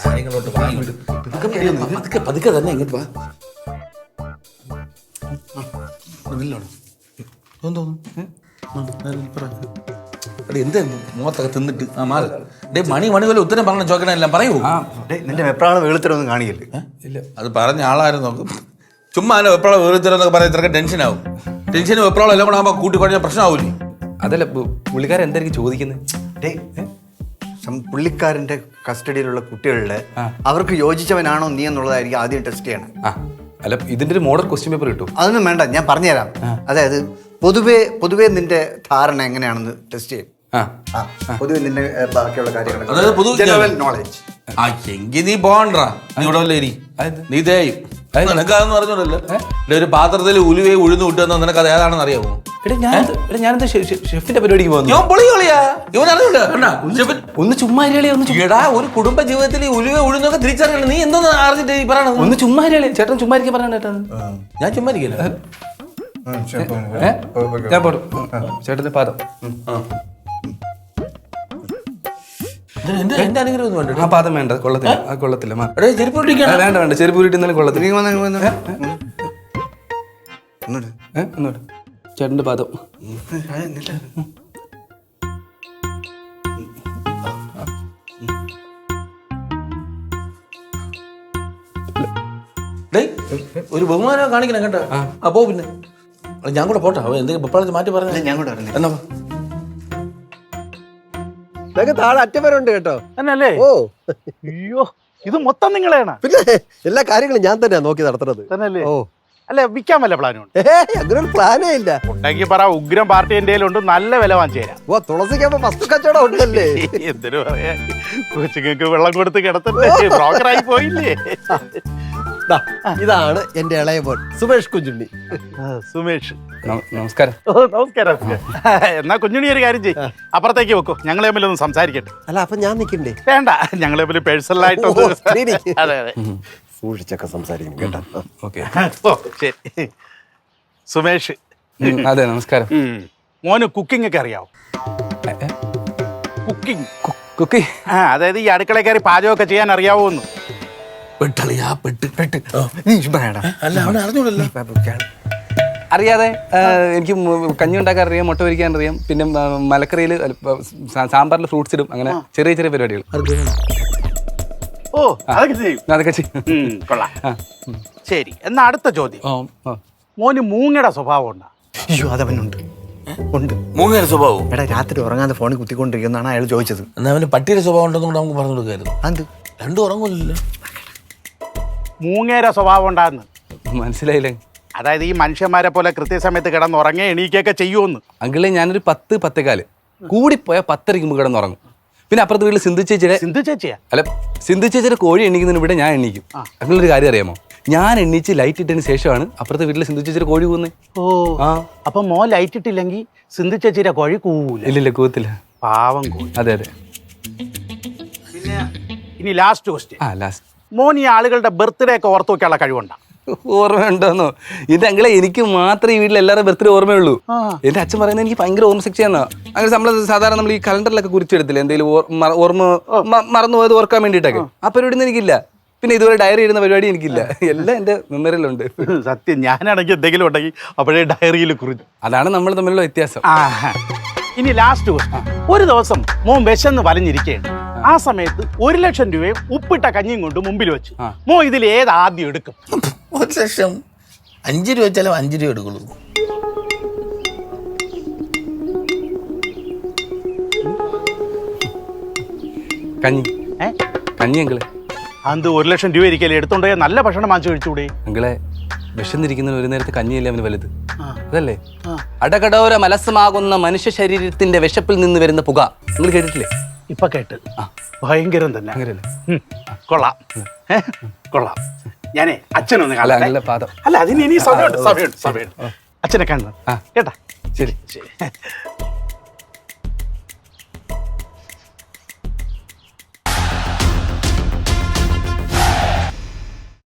കാര്യങ്ങളോട്ട് വാങ്ങിട്ട് പതുക്കെ തന്നെ ഇങ്ങോട്ട് വാ. എന്ത് മുഖത്തൊക്കെ തിന്നിട്ട് ആ മാറി മണി പോലെ ഉത്തരം പറഞ്ഞ ചോദിക്കണ എല്ലാം പറയൂ. നിന്റെ വെപ്രാളം വെളുത്തരൊന്നും കാണിയല്ലേ? ഇല്ല അത് പറഞ്ഞ ആളാരും നോക്കും. ചുമ്മാ വെപ്രാളം വേറിത്തരം പറയാൻ ഇത്രയൊക്കെ ടെൻഷനാവും. ടെൻഷനും വെപ്രാളം എല്ലാം കൂടെ ആകുമ്പോൾ കൂട്ടി കുഴഞ്ഞാൽ പ്രശ്നമാവൂലേ? അതല്ല പുള്ളിക്കാരൻ എന്തായിരിക്കും ചോദിക്കുന്നത്? പുള്ളിക്കാരന്റെ കസ്റ്റഡിയിലുള്ള കുട്ടികളില് അവർക്ക് യോജിച്ചവനാണോ നീ എന്നുള്ളതായിരിക്കും ആദ്യം ടെസ്റ്റ് ചെയ്യണം. അല്ല ഇതിന്റെ ഒരു മോഡൽ ക്വസ്റ്റ്യൻ പേപ്പർ കിട്ടും. അതൊന്നും വേണ്ട, ഞാൻ പറഞ്ഞുതരാം. അതായത് പൊതുവെ നിന്റെ ധാരണ എങ്ങനെയാണെന്ന് ടെസ്റ്റ് ചെയ്യും. പൊതുവെ നിന്റെ ബാക്കിയുള്ള കാര്യങ്ങൾ ജനറൽ നോളജ്. എങ്കിൽ നീ പോകണ്ടാ, നീ ഇവിടെ വല്ല ഇരി. നീ തേയും നിനക്കതെന്ന് പറഞ്ഞോണ്ടല്ലോ. ഒരു പാത്രത്തിൽ ഉലുവയെ ഉഴുന്നു വിട്ടുവെന്നോ നിനക്ക് അത് ഏതാണെന്ന് അറിയാമോ? ഞാനെന്താ ഷെഫിന്റെ പരിപാടിക്ക് പോകുന്നു. ഒന്ന് ചുമ്മാ എടാ, ഒരു കുടുംബ ജീവിതത്തിൽ ഉലുവ ഉഴുന്നൊക്കെ തിരിച്ചറിയണം. നീ എന്തോന്ന് അറിഞ്ഞിട്ട് ഈ പറയണത്? ഒന്ന് ചുമ്മാ ചേട്ടൻ ചുമ്മാ ഇരിക്കാൻ പറയണ. ഞാൻ ചുമ്മാ ഇരിക്കില്ല. ഞാൻ പോടും ചേട്ടന്റെ പാദം. എന്റെ അനുഗ്രഹം ഒന്നും വേണ്ട. ആ പാദം വേണ്ട, കൊള്ളത്തില്ല. അത് കൊള്ളത്തില്ല. വേണ്ട വേണ്ട, ചെരുപ്പ് ഇട്ടാലും കൊള്ളത്തില്ല. ഒന്നോട്ട് ചേട്ടന്റെ പാദം. ഒരു ബഹുമാനം കാണിക്കണം കേട്ടോ. അപ്പോ പിന്നെ ഞാൻ കൂടെ പോട്ടെ. എന്തെങ്കിലും മാറ്റി പറഞ്ഞ ഞാൻ കൂടെ എന്നാ താഴെ അറ്റപ്പേരുണ്ട് കേട്ടോ. എന്നല്ലേ? ഓ അയ്യോ, ഇത് മൊത്തം നിങ്ങളെയാണ്. പിന്നെ എല്ലാ കാര്യങ്ങളും ഞാൻ തന്നെയാ നോക്കി നടത്തുന്നത്. തന്നെയല്ലേ? ഓ അല്ല, വിൽക്കാൻ വല്ല പ്ലാനുണ്ട്? അങ്ങനെ ഒരു പ്ലാനേ ഇല്ല. ഉണ്ടെങ്കിൽ പറ, ഉഗ്രം പാർട്ടി എന്റെ ഉണ്ട്, നല്ല വില വാങ്ങിച്ചു തരാം. ഓ തുളസിക്കപ്പോ വസ്തു കച്ചവടം ഉണ്ടല്ലേ? എന്തിനു പറയാ, കൊച്ചുങ്ങൾക്ക് വെള്ളം കൊടുത്ത് കിടത്തണ്ടേ, ബ്രോക്കറായി പോയില്ലേ? ഇതാണ് എന്റെ ഇളയ മോൻ സുമേഷ് കുഞ്ഞുണ്ണി. സുമേഷ്, നമസ്കാരം. ഓ നമസ്കാരം. എന്നാ കുഞ്ഞുണ്ണി ഒരു കാര്യം ചെയ്യും, അപ്പുറത്തേക്ക് വെക്കോ, ഞങ്ങളെ തമ്മിലൊന്ന് സംസാരിക്കട്ടെ. അല്ല അപ്പൊ ഞാൻ നിക്കണ്ടേ? വേണ്ട, ഞങ്ങളെ തമ്മിൽ പേഴ്സണലായിട്ട്. അതെ അതെ, സൂക്ഷിച്ചൊക്കെ സംസാരിക്കും കേട്ടോ. ഓക്കെ. ഓ ശരി. സുമേഷ്. അതെ നമസ്കാരം. മോന് കുക്കിംഗ് ഒക്കെ അറിയാവോ? കുക്കിംഗ് കുക്കിംഗ് അതായത് ഈ അടുക്കള കയറി പാചകമൊക്കെ ചെയ്യാൻ അറിയാവോന്ന്? അറിയാതെ എനിക്ക് കഞ്ഞി ഉണ്ടാക്കാൻ അറിയാം, മുട്ട പൊരിക്കാൻ അറിയാം, പിന്നെ മലക്കറിയിൽ സാമ്പാറിൽ ഫ്രൂട്ട്സ് ഇടും, അങ്ങനെ ചെറിയ ചെറിയ പരിപാടികൾ. ഓ അതൊക്കെ ചെയ്യും. അതൊക്കെ ചെയ്യും. കൊള്ളാം. ശരി, എന്നാ അടുത്ത ചോദ്യം. മോന് മൂങ്ങയുടെ സ്വഭാവം ഉണ്ടാ? അയ്യോ, അതവനുണ്ട്. ഉണ്ട്. മൂങ്ങയുടെ സ്വഭാവം? എടാ, രാത്രി ഉറങ്ങാതെ ഫോണിൽ കുത്തിക്കൊണ്ടിരിക്കുന്നതാണ് അയാൾ ചോദിച്ചത്. എന്നാ അവന് പട്ടിയുടെ സ്വഭാവം ഉണ്ടെന്ന് കൂടെ നമുക്ക് പറഞ്ഞു കൊടുക്കായിരുന്നു. അത് രണ്ടും ഉറങ്ങൂല്ലോ. മൂങ്ങയുടെ സ്വഭാവം ഉണ്ടാകുന്നു മനസ്സിലായില്ലേ? അതായത് ഈ മനുഷ്യന്മാരെ പോലെ കൃത്യസമയത്ത് കിടന്നുറങ്ങേ എണീക്കൊക്കെ ചെയ്യുമെന്ന്. അങ്കിളെ ഞാനൊരു 10-10:15 കൂടിപ്പോയാൽ 10:30 കിടന്നുറങ്ങും. പിന്നെ അപ്പുറത്തെ വീട്ടിൽ സിന്ധു ചേച്ചിയാ അല്ല സിന്ധു ചേച്ചിയുടെ കോഴി എണീക്കുന്നതിന് ഇവിടെ ഞാൻ എണീക്കും. അങ്ങനൊരു കാര്യം അറിയാമോ? ഞാൻ എണീച്ച് ലൈറ്റ് ഇട്ടതിന് ശേഷമാണ് അപ്പുറത്തെ വീട്ടിൽ സിന്ധു ചേച്ചിയുടെ കോഴി കൂവുന്നത്. ഓ അപ്പൊ മോൻ ലൈറ്റ് ഇട്ടില്ലെങ്കിൽ സിന്ധു ചേച്ചിയുടെ കോഴി കൂവൂല? ഇല്ലില്ല, കൂവത്തില്ല. പാവം കോഴി. അതെ അതെ. പിന്നെ ഇനി ലാസ്റ്റ് ക്വസ്റ്റ്യൻ. ലാസ്റ്റ്. മോൻ ഈ ആളുകളുടെ ബർത്ത്ഡേ ഒക്കെ ഓർത്ത് വെക്കാനുള്ള കഴിവുണ്ടോ? ഓർമ്മയുണ്ടോന്നോ? ഇത് അങ്കിളെ എനിക്ക് മാത്രമേ ഈ വീട്ടിൽ എല്ലാവരും ബർത്ത്ഡേ ഓർമ്മയുള്ളൂ. എന്റെ അച്ഛൻ പറയുന്നത് എനിക്ക് ഭയങ്കര ഓർമ്മശക്തിയാന്നാ. അങ്ങനെ നമ്മൾ സാധാരണ നമ്മൾ ഈ കലണ്ടറിലൊക്കെ കുറിച്ചെടുത്തില്ല എന്തെങ്കിലും ഓർമ്മ മറന്നുപോയത് ഓർക്കാൻ വേണ്ടിയിട്ടൊക്കെ. ആ പരിപാടി എനിക്കില്ല. പിന്നെ ഇതുവരെ ഡയറി ഇടുന്ന പരിപാടി എനിക്കില്ല. എല്ലാം എന്റെ മെമ്മറിയിലുണ്ട്. സത്യം, ഞാനാണെങ്കിൽ എന്തെങ്കിലും ഉണ്ടെങ്കിൽ അപ്പോഴേ ഡയറിയിൽ കുറിച്ചു. അതാണ് നമ്മൾ തമ്മിലുള്ള വ്യത്യാസം. ഇനി ലാസ്റ്റ് ക്വസ്റ്റ്യൻ. ഒരു ദിവസം മോൻ വിശന്ന് വലഞ്ഞിരിക്കുകയാണ്. ആ സമയത്ത് 1,00,000 രൂപയും ഉപ്പിട്ട കഞ്ഞിയും കൊണ്ട് മുമ്പിൽ വെച്ചു. മോ ഇതിൽ ഏത് ആദ്യം എടുക്കും? 1,00,000 5 രൂപ വെച്ചാലും 5 രൂപ എടുക്കുള്ളൂ. കഞ്ഞി അങ്കിളെ. അത് 1,00,000 രൂപ ഇരിക്കല്ലേ, എടുത്തോണ്ടേ നല്ല ഭക്ഷണം വാങ്ങിച്ചു കഴിച്ചുകൂടെ? അങ്കിളെ, വിശന്നിരിക്കുന്ന ഒരു നേരത്തെ കഞ്ഞിയല്ലേ അവന് വലുത്. അതല്ലേ അടകടോര മലസമാകുന്ന മനുഷ്യ ശരീരത്തിന്റെ വിശപ്പിൽ നിന്ന് വരുന്ന പുക. നിങ്ങൾ കേട്ടിട്ടില്ലേ? ഇപ്പൊ കേട്ട്. ഭയങ്കരം തന്നെ. കൊള്ളാം കൊള്ളാം. ഞാനേ അച്ഛനൊന്ന് കാണാം. പാദം അല്ല, അതിന് ഇനി സമയമുണ്ട്. അച്ഛനെ കാണണം കേട്ടാ. ശരി ശരി.